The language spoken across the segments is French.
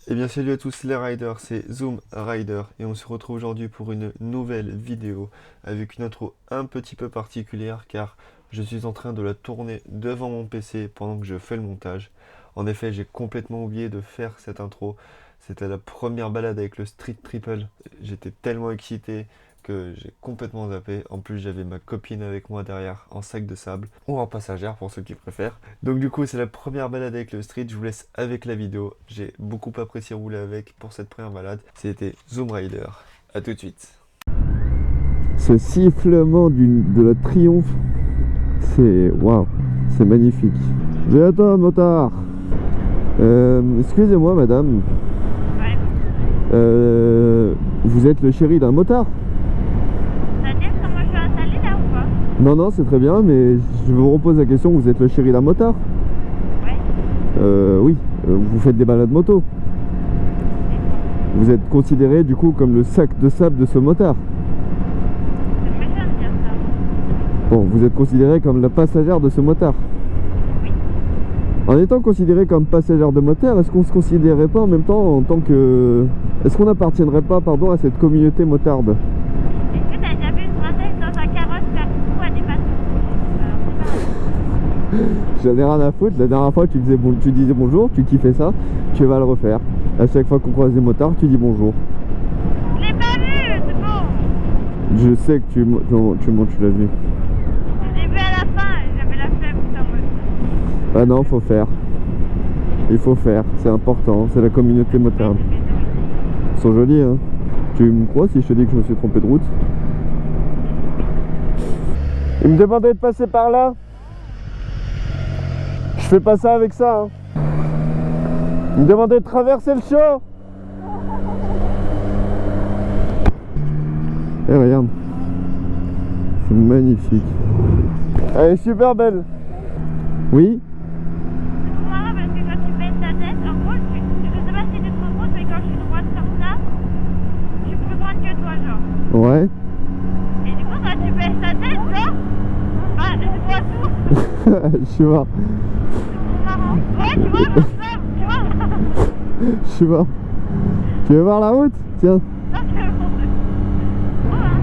Eh bien salut à tous les riders, c'est Zoom Rider et on se retrouve aujourd'hui pour une nouvelle vidéo avec une intro un petit peu particulière car je suis en train de la tourner devant mon PC pendant que je fais le montage. En effet, j'ai complètement oublié de faire cette intro. C'était la première balade avec le Street Triple. J'étais tellement excité que j'ai complètement zappé. En plus, j'avais ma copine avec moi derrière en sac de sable ou en passagère pour ceux qui préfèrent. Donc du coup, c'est la première balade avec le Street. Je vous laisse avec la vidéo. J'ai beaucoup apprécié rouler avec pour cette première balade. C'était Zoom Rider. A tout de suite. Ce sifflement de la triomphe, c'est waouh, c'est magnifique. Bientôt, motard. Excusez-moi, madame. Vous êtes le chéri d'un motard? C'est-à-dire que moi je suis installée là ou pas? Non, non, c'est très bien, mais je vous repose la question, vous êtes le chéri d'un motard? Ouais. Oui, vous faites des balades moto. Vous êtes considéré du coup comme le sac de sable de ce motard. C'est méchant de dire ça. Bon, vous êtes considéré comme la passagère de ce motard. Oui. En étant considéré comme passagère de motard, est-ce qu'on se considérait pas en même temps en tant que... Est-ce qu'on n'appartiendrait pas, pardon, à cette communauté motarde? Est-ce que t'as déjà vu une princesse dans un carrosse faire coucou à des passants? J'en ai rien à foutre, la dernière fois tu disais bonjour, tu kiffais ça, tu vas le refaire. À chaque fois qu'on croise des motards, tu dis bonjour. Je l'ai pas vu, c'est bon. Je sais que tu l'as vu. Je l'ai vu à la fin et j'avais la flemme tout en mode. Ah non, faut faire. Il faut faire, c'est important, c'est la communauté motarde. Ils sont jolis, hein. Tu me crois si je te dis que je me suis trompé de route? Il me demandait de passer par là. Je fais pas ça avec ça, hein. Il me demandait de traverser le champ. Eh regarde, c'est magnifique. Elle est super belle. Oui. C'est trop marrant parce que quand tu baisses ta tête, en gros, je sais pas si tu te rends compte, mais quand je suis droite comme ça, je suis plus grande que toi, genre. Ouais. Et du coup, quand tu baisses ta tête, genre, bah, je vois tout. Je suis mort. C'est trop marrant. Ouais, tu vois, comme ça, tu vois. Je suis mort. Tu veux voir la route? Tiens. Ça, c'est bon. Oh, hein.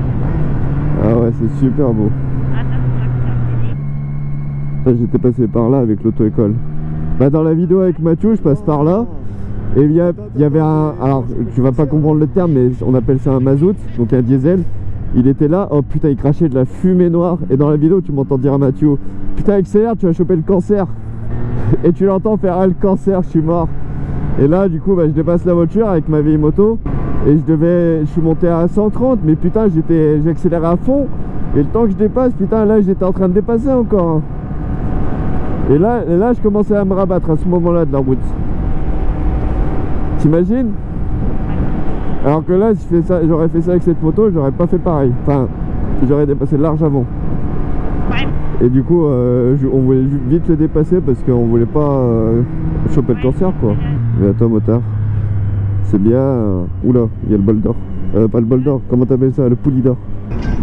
Ah ouais, c'est super beau. J'étais passé par là avec l'auto-école. Bah dans la vidéo avec Mathieu, je passe par là. Et il y avait un... Alors, tu vas pas comprendre le terme, mais on appelle ça un mazout, donc un diesel. Il était là, oh putain, il crachait de la fumée noire. Et dans la vidéo, tu m'entends dire à Mathieu, putain, accélère, tu vas choper le cancer. Et tu l'entends faire, ah, le cancer, je suis mort. Et là, du coup, bah, je dépasse la voiture avec ma vieille moto. Et je suis monté à 130, mais putain, j'accélérais à fond. Et le temps que je dépasse, putain, là, j'étais en train de dépasser encore, hein. Et là, je commençais à me rabattre à ce moment-là de la route. T'imagines? Alors que là, si j'aurais fait ça avec cette moto, j'aurais pas fait pareil. Enfin, j'aurais dépassé large avant. Ouais. Et du coup, on voulait vite le dépasser parce qu'on voulait pas choper le cancer, quoi. Mais attends, motard, c'est bien... Oula, il y a le bol d'or. Pas le bol d'or, comment t'appelles ça? Le poulie d'or.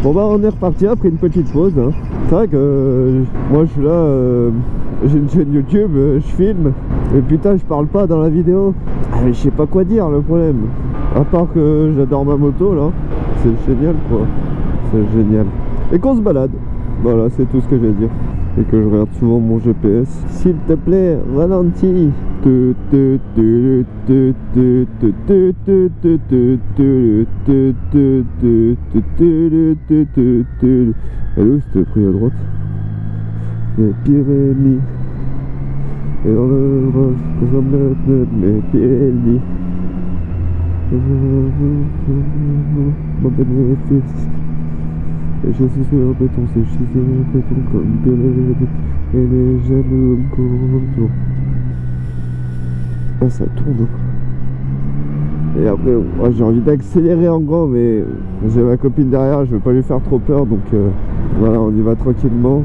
Bon bah on est reparti après une petite pause, hein. C'est vrai que moi je suis là, j'ai une chaîne YouTube, je filme. Et putain, je parle pas dans la vidéo. Je sais pas quoi dire, le problème. À part que j'adore ma moto là. C'est génial, quoi. C'est génial. Et qu'on se balade. Voilà, c'est tout ce que j'ai à dire. Et que je regarde souvent mon GPS. S'il te plaît, ralentis. Elle est où cette pris à droite? Les Pyrénées. Et dans le roche, mes Pyrénées. Mon bénéfice. Et je suis sur le béton, c'est je suis sur le béton comme Pyrénées. Et les jaloux me courent autour. Ah, ça tourne. Et après, moi, j'ai envie d'accélérer en grand, mais j'ai ma copine derrière, je veux pas lui faire trop peur, donc voilà, on y va tranquillement.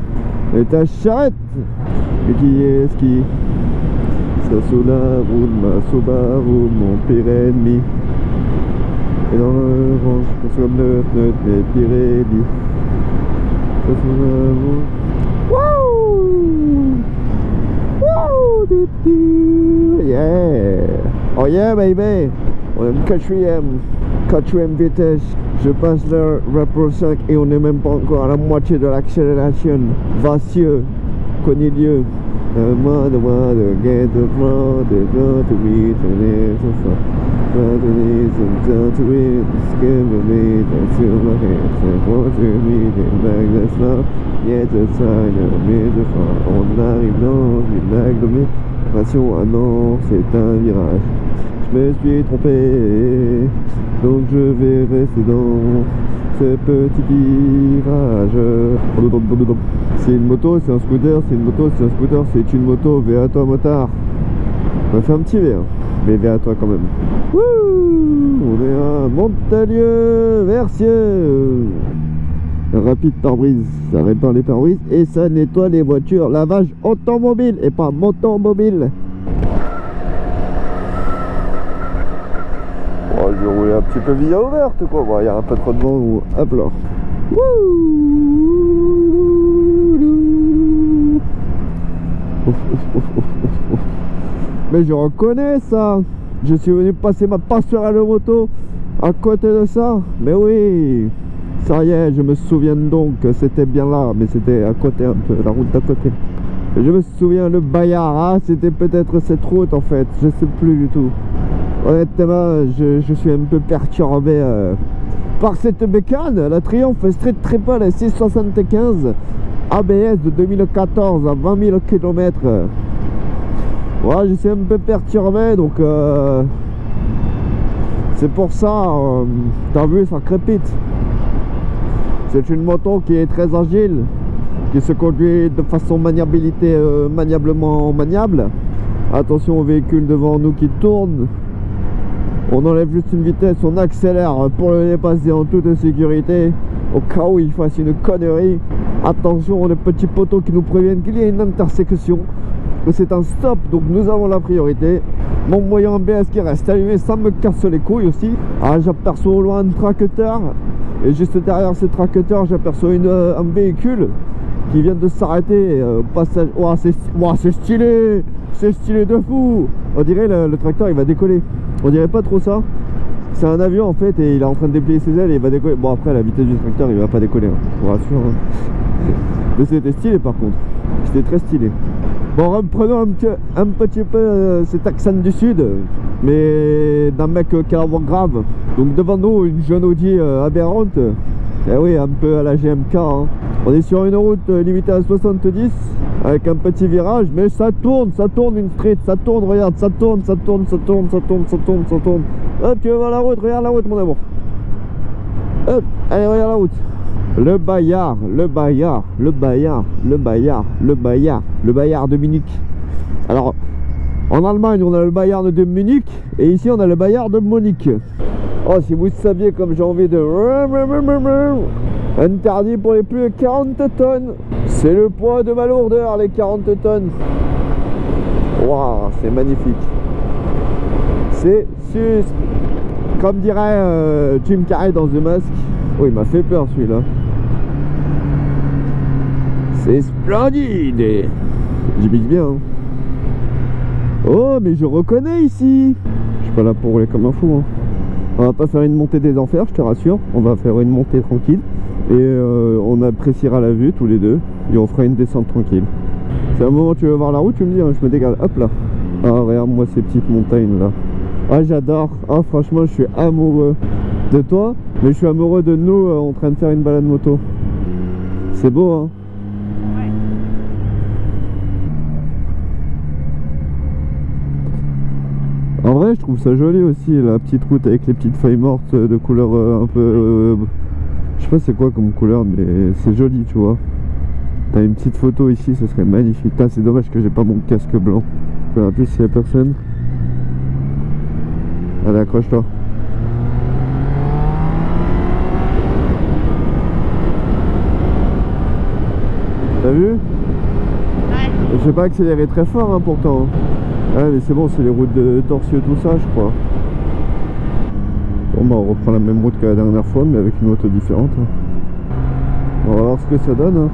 Et ta charrette! Et qui est-ce qui? Ça sous la roue de ma Subaru, mon Pyrénées. Et dans le range, je consomme le pneu de mes Pyrénées. Ça sous la roue. Wouh! Wouh! Yeah! Oh yeah baby. On est quatrième vitesse. Je passe le Raptor 5 et on n'est même pas encore à la moitié de l'accélération. Vacieux, Cornelieux. Moi de get the front, the go to read the next of the reason to read, skim the meat, and fill my hands, and for to read it back the slow, yet the sign of me de fin. On arrive dans une agglomération, ah non, c'est un virage. Je me suis trompé, donc je vais rester dans ce petit virage. C'est une moto, c'est un scooter, c'est une moto, c'est un scooter, c'est une moto, V à toi motard. On va faire un petit V, hein. Mais V à toi quand même. Wouh, on est à Montalieu, Versieux. Rapide pare-brise, ça répare les pare-brises et ça nettoie les voitures. Lavage automobile et pas motomobile. Oh, je vais rouler un petit peu via ouverte quoi. Bon, il y a un peu trop de vent ou hop là. Mais je reconnais ça. Je suis venu passer ma passerelle moto à côté de ça. Mais oui, ça y est, je me souviens donc que c'était bien là, mais c'était à côté un peu, la route d'à côté. Je me souviens le Bayard, ah, c'était peut-être cette route en fait, je sais plus du tout. Honnêtement, je suis un peu perturbé par cette bécane, la Triumph Street Triple 675 ABS de 2014 à 20 000 km. Ouais, je suis un peu perturbé, donc c'est pour ça, t'as vu, ça crépite. C'est une moto qui est très agile, qui se conduit de façon maniablement maniable. Attention au véhicule devant nous qui tourne. On enlève juste une vitesse, on accélère pour le dépasser en toute sécurité au cas où il fasse une connerie. Attention, les petits poteaux qui nous préviennent qu'il y a une intersection, que c'est un stop, donc nous avons la priorité. Mon moyen ABS qui reste allumé, ça me casse les couilles aussi. Ah, j'aperçois au loin un tracteur et juste derrière ce tracteur j'aperçois un véhicule qui vient de s'arrêter au passage. Ouah, c'est stylé, c'est stylé de fou. On dirait le tracteur il va décoller. On dirait pas trop ça. C'est un avion en fait et il est en train de déplier ses ailes et il va décoller. Bon, après, à la vitesse du tracteur il va pas décoller, hein, je vous rassure, hein. Mais c'était stylé par contre. C'était très stylé. Bon, reprenons un petit peu cet accent du sud, mais d'un mec qui a la voix grave. Donc devant nous une jeune Audi aberrante. Eh oui, un peu à la GMK, hein. On est sur une route limitée à 70 avec un petit virage, mais ça tourne une street, ça tourne, regarde, ça tourne. Hop, tu veux voir la route, regarde la route mon amour. Hop, allez, regarde la route. Le Bayard de Munich. Alors, en Allemagne, on a le Bayard de Munich et ici, on a le Bayard de Munich. Oh, si vous saviez comme j'ai envie de... Interdit pour les plus de 40 tonnes. C'est le poids de ma lourdeur, les 40 tonnes. Waouh, c'est magnifique. C'est comme dirait Jim Carrey dans The Mask. Oh, il m'a fait peur celui-là. C'est splendide. J'imite bien, hein. Oh, mais je reconnais ici. Je suis pas là pour rouler comme un fou, hein. On va pas faire une montée des enfers, je te rassure. On va faire une montée tranquille. Et on appréciera la vue tous les deux. Et on fera une descente tranquille. C'est un moment où tu veux voir la route, tu me dis, hein, je me dégage. Hop là. Ah, regarde-moi ces petites montagnes là. Ah, j'adore. Ah, franchement, je suis amoureux de toi. Mais je suis amoureux de nous en train de faire une balade moto. C'est beau, hein. En vrai, je trouve ça joli aussi, la petite route avec les petites feuilles mortes de couleur un peu... je sais pas c'est quoi comme couleur, mais c'est joli, tu vois. T'as une petite photo ici, ce serait magnifique. C'est dommage que j'ai pas mon casque blanc. En plus, s'il y a personne... Allez, accroche-toi. T'as vu? Ouais. Je sais pas accélérer très fort, hein, pourtant. Ouais, mais c'est bon, c'est les routes de Torsieux, tout ça, je crois. Bon, bah, on reprend la même route que la dernière fois, mais avec une moto différente, hein. On va voir ce que ça donne, hein.